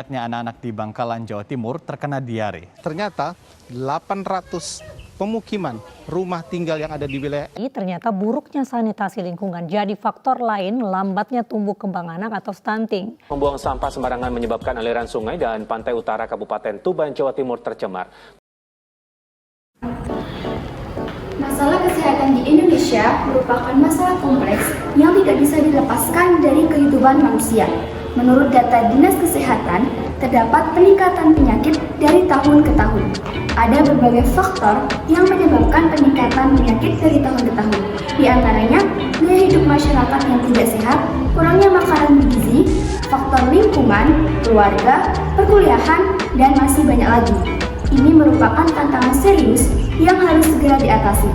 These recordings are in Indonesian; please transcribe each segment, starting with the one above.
banyaknya anak-anak di Bangkalan, Jawa Timur terkena diare. Ternyata 800 pemukiman rumah tinggal yang ada di wilayah ternyata buruknya sanitasi lingkungan jadi faktor lain lambatnya tumbuh kembang anak atau stunting. Membuang sampah sembarangan menyebabkan aliran sungai dan pantai utara Kabupaten Tuban, Jawa Timur tercemar. Masalah kesehatan di Indonesia merupakan masalah kompleks yang tidak bisa dilepaskan dari kehidupan manusia. Menurut data Dinas Kesehatan, terdapat peningkatan penyakit dari tahun ke tahun. Ada berbagai faktor yang menyebabkan peningkatan penyakit dari tahun ke tahun. Di antaranya, gaya hidup masyarakat yang tidak sehat, kurangnya makanan bergizi, faktor lingkungan, keluarga, perkuliahan, dan masih banyak lagi. Ini merupakan tantangan serius yang harus segera diatasi.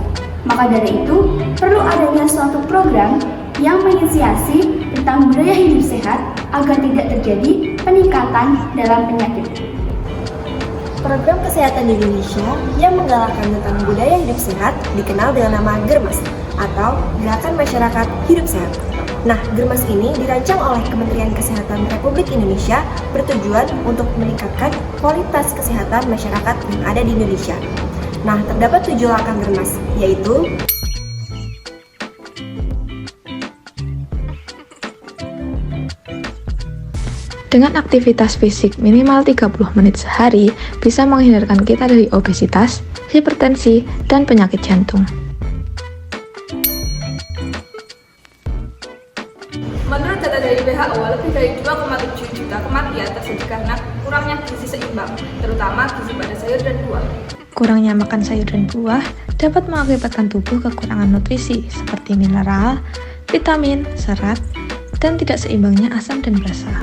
Maka dari itu, perlu adanya suatu program yang menginisiasi tentang budaya hidup sehat agar tidak terjadi peningkatan dalam penyakit. Program kesehatan di Indonesia yang menggalakkan tentang budaya hidup sehat dikenal dengan nama Germas atau Gerakan Masyarakat Hidup Sehat. Nah, Germas ini dirancang oleh Kementerian Kesehatan Republik Indonesia bertujuan untuk meningkatkan kualitas kesehatan masyarakat yang ada di Indonesia. Nah, terdapat 7 langkah Germas, yaitu dengan aktivitas fisik minimal 30 menit sehari bisa menghindarkan kita dari obesitas, hipertensi, dan penyakit jantung. Menurut data dari WHO, lebih dari 2,7 juta kematian terjadi karena kurangnya gizi seimbang, terutama gizi pada sayur dan buah. Kurangnya makan sayur dan buah dapat mengakibatkan tubuh kekurangan nutrisi seperti mineral, vitamin, serat, dan tidak seimbangnya asam dan basa.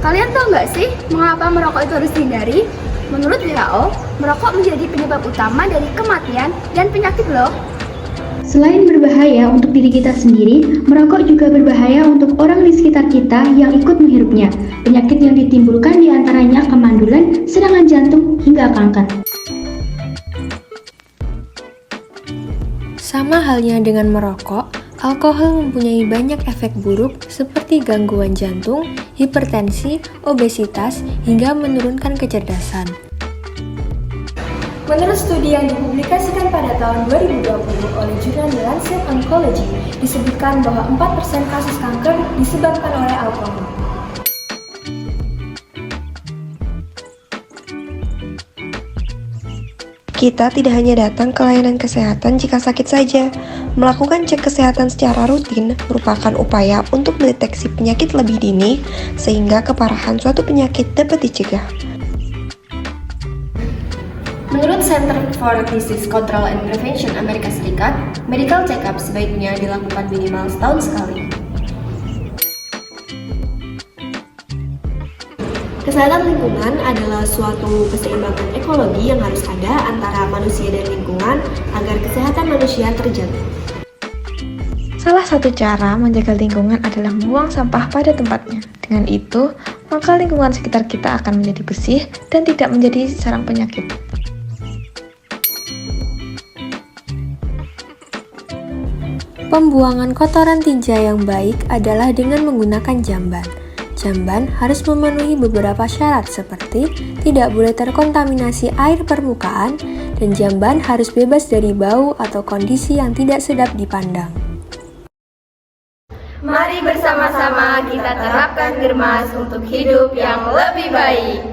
Kalian tahu nggak sih mengapa merokok itu harus dihindari? Menurut WHO, merokok menjadi penyebab utama dari kematian dan penyakit loh. Selain berbahaya untuk diri kita sendiri, merokok juga berbahaya untuk orang di sekitar kita yang ikut menghirupnya. Penyakit yang ditimbulkan diantaranya kemandulan, serangan jantung, hingga kanker. sama halnya dengan merokok, alkohol mempunyai banyak efek buruk seperti gangguan jantung, hipertensi, obesitas, hingga menurunkan kecerdasan. Menurut studi yang dipublikasikan pada tahun 2020 oleh jurnal The Lancet Oncology, disebutkan bahwa 4% kasus kanker disebabkan oleh alkohol. Kita tidak hanya datang ke layanan kesehatan jika sakit saja. Melakukan cek kesehatan secara rutin merupakan upaya untuk mendeteksi penyakit lebih dini sehingga keparahan suatu penyakit dapat dicegah. Menurut Center for Disease Control and Prevention Amerika Serikat, medical check-up sebaiknya dilakukan minimal setahun sekali. Kesehatan lingkungan adalah suatu keseimbangan ekologi yang harus ada antara manusia dan lingkungan agar kesehatan manusia terjaga. Salah satu cara menjaga lingkungan adalah membuang sampah pada tempatnya. Dengan itu, maka lingkungan sekitar kita akan menjadi bersih dan tidak menjadi sarang penyakit. Pembuangan kotoran tinja yang baik adalah dengan menggunakan jamban. Jamban harus memenuhi beberapa syarat seperti tidak boleh terkontaminasi air permukaan dan jamban harus bebas dari bau atau kondisi yang tidak sedap dipandang. Mari bersama-sama kita terapkan Germas untuk hidup yang lebih baik.